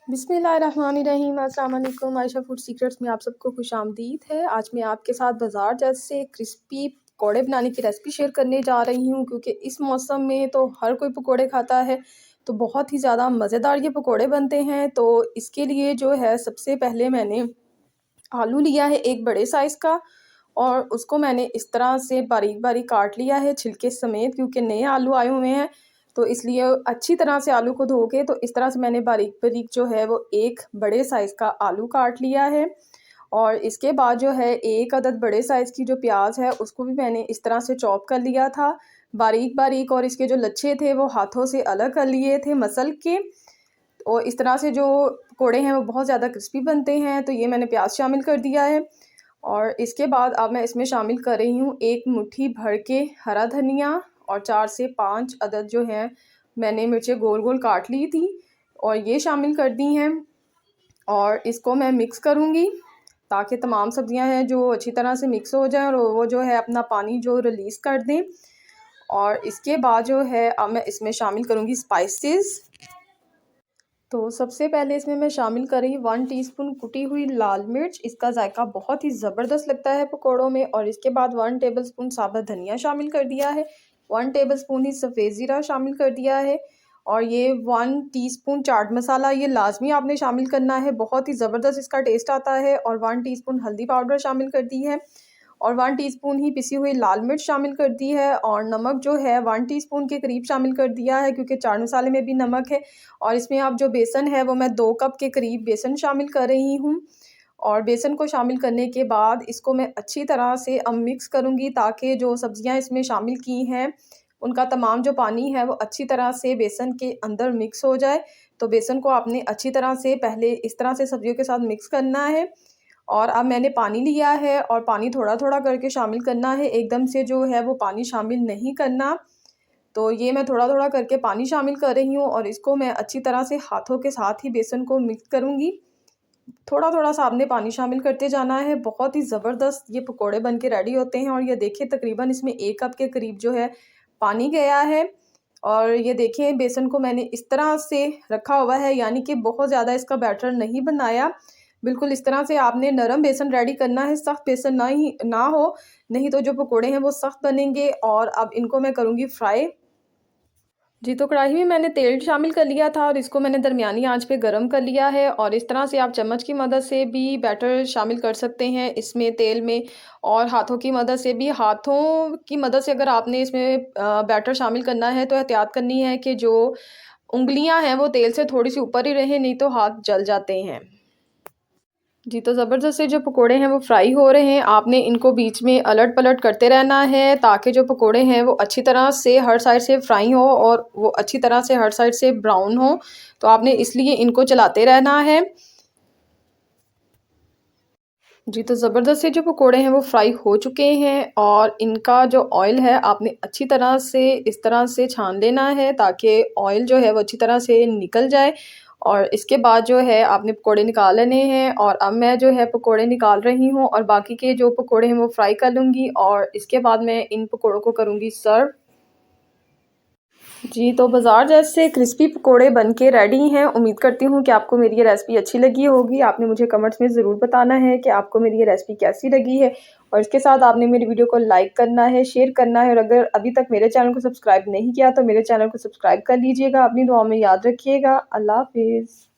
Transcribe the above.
बिस्मिल्लाहिर्रहमानिर्रहीम। अस्सलाम वालेकुम। आयशा फूड सीक्रेट्स में आप सबको खुशामदीद है। आज मैं आपके साथ बाज़ार जैसे क्रिस्पी पकौड़े बनाने की रेसिपी शेयर करने जा रही हूँ, क्योंकि इस मौसम में तो हर कोई पकौड़े खाता है, तो बहुत ही ज़्यादा मज़ेदार ये पकौड़े बनते हैं। तो इसके लिए जो है, सबसे पहले मैंने आलू लिया है एक बड़े साइज़ का, और उसको मैंने इस तरह से बारीक बारीक काट लिया है छिलके समेत, क्योंकि नए आलू आए हुए हैं तो इसलिए अच्छी तरह से आलू को धो के, तो इस तरह से मैंने बारीक बारीक जो है वो एक बड़े साइज़ का आलू काट लिया है। और इसके बाद जो है, एक अदद बड़े साइज़ की जो प्याज है उसको भी मैंने इस तरह से चॉप कर लिया था बारीक बारीक, और इसके जो लच्छे थे वो हाथों से अलग कर लिए थे मसल के। और इस तरह से जो पकौड़े हैं वो बहुत ज़्यादा क्रिस्पी बनते हैं। तो ये मैंने प्याज शामिल कर दिया है, और इसके बाद अब मैं इसमें शामिल कर रही हूँ एक मुट्ठी भर के हरा धनिया, और 4 से 5 अदद जो हैं मैंने मिर्चें गोल गोल काट ली थी, और ये शामिल कर दी हैं। और इसको मैं मिक्स करूँगी ताकि तमाम सब्जियां हैं जो अच्छी तरह से मिक्स हो जाएं और वो जो है अपना पानी जो रिलीज़ कर दें। और इसके बाद जो है, अब मैं इसमें शामिल करूँगी स्पाइसेस। तो सबसे पहले इसमें मैं शामिल कर रही हूँ 1 टीस्पून कुटी हुई लाल मिर्च। इसका जायका बहुत ही ज़बरदस्त लगता है पकौड़ों में। और इसके बाद 1 टेबलस्पून साबुत धनिया शामिल कर दिया है, 1 टेबलस्पून ही सफ़ेद ज़ीरा शामिल कर दिया है, और ये 1 टीस्पून चाट मसाला ये लाजमी आपने शामिल करना है, बहुत ही ज़बरदस्त इसका टेस्ट आता है। और 1 टीस्पून हल्दी पाउडर शामिल कर दी है, और 1 टीस्पून ही पिसी हुई लाल मिर्च शामिल कर दी है, और नमक जो है 1 टीस्पून के करीब शामिल कर दिया है, क्योंकि चाट मसाले में भी नमक है। और इसमें अब जो बेसन है वो मैं 2 कप के करीब बेसन शामिल कर रही हूँ। और बेसन को शामिल करने के बाद इसको मैं अच्छी तरह से अब मिक्स करूँगी, ताकि जो सब्जियाँ इसमें शामिल की हैं उनका तमाम जो पानी है वो अच्छी तरह से बेसन के अंदर मिक्स हो जाए। तो बेसन को आपने अच्छी तरह से पहले इस तरह से सब्जियों के साथ मिक्स करना है। और अब मैंने पानी लिया है, और पानी थोड़ा थोड़ा करके शामिल करना है, एकदम से जो है वो पानी शामिल नहीं करना। तो ये मैं थोड़ा थोड़ा करके पानी शामिल कर रही हूँ, और इसको मैं अच्छी तरह से हाथों के साथ ही बेसन को मिक्स करूँगी। थोड़ा थोड़ा सा आपने पानी शामिल करते जाना है। बहुत ही ज़बरदस्त ये पकोड़े बन के रेडी होते हैं। और ये देखिए, तकरीबन इसमें 1 कप के करीब जो है पानी गया है। और ये देखें, बेसन को मैंने इस तरह से रखा हुआ है, यानी कि बहुत ज़्यादा इसका बैटर नहीं बनाया। बिल्कुल इस तरह से आपने नरम बेसन रेडी करना है, सख्त बेसन ना हो, नहीं तो जो पकोड़े हैं वो सख्त बनेंगे। और अब इनको मैं करूँगी फ्राई। जी, तो कढ़ाई में मैंने तेल शामिल कर लिया था, और इसको मैंने दरमियानी आंच पे गरम कर लिया है। और इस तरह से आप चम्मच की मदद से भी बैटर शामिल कर सकते हैं इसमें तेल में, और हाथों की मदद से भी। हाथों की मदद से अगर आपने इसमें बैटर शामिल करना है तो एहतियात करनी है कि जो उँगलियां हैं वो तेल से थोड़ी सी ऊपर ही रहें, नहीं तो हाथ जल जाते हैं। जी, तो ज़बरदस्त से जो पकोड़े हैं वो फ्राई हो रहे हैं। आपने इनको बीच में अलट-पलट करते रहना है, ताकि जो पकोड़े हैं वो अच्छी तरह से हर साइड से फ्राई हो, और वो अच्छी तरह से हर साइड से ब्राउन हो। तो आपने इसलिए इनको चलाते रहना है। जी, तो ज़बरदस्त से जो पकोड़े हैं वो फ्राई हो चुके हैं, और इनका जो ऑयल है आपने अच्छी तरह से इस तरह से छान लेना है, ताकि ऑयल जो है वो अच्छी तरह से निकल जाए। और इसके बाद जो है आपने पकोड़े निकाल लेने हैं। और अब मैं जो है पकोड़े निकाल रही हूँ, और बाकी के जो पकोड़े हैं वो फ्राई कर लूँगी, और इसके बाद मैं इन पकोड़ों को करूँगी सर्व। जी, तो बाज़ार जैसे क्रिस्पी पकोड़े बन के रेडी हैं। उम्मीद करती हूँ कि आपको मेरी ये रेसिपी अच्छी लगी होगी। आपने मुझे कमेंट्स में ज़रूर बताना है कि आपको मेरी ये रेसिपी कैसी लगी है, और इसके साथ आपने मेरी वीडियो को लाइक करना है, शेयर करना है, और अगर अभी तक मेरे चैनल को सब्सक्राइब नहीं किया तो मेरे चैनल को सब्सक्राइब कर लीजिएगा। अपनी दुआओं में याद रखिएगा। अल्लाह हाफ़िज़।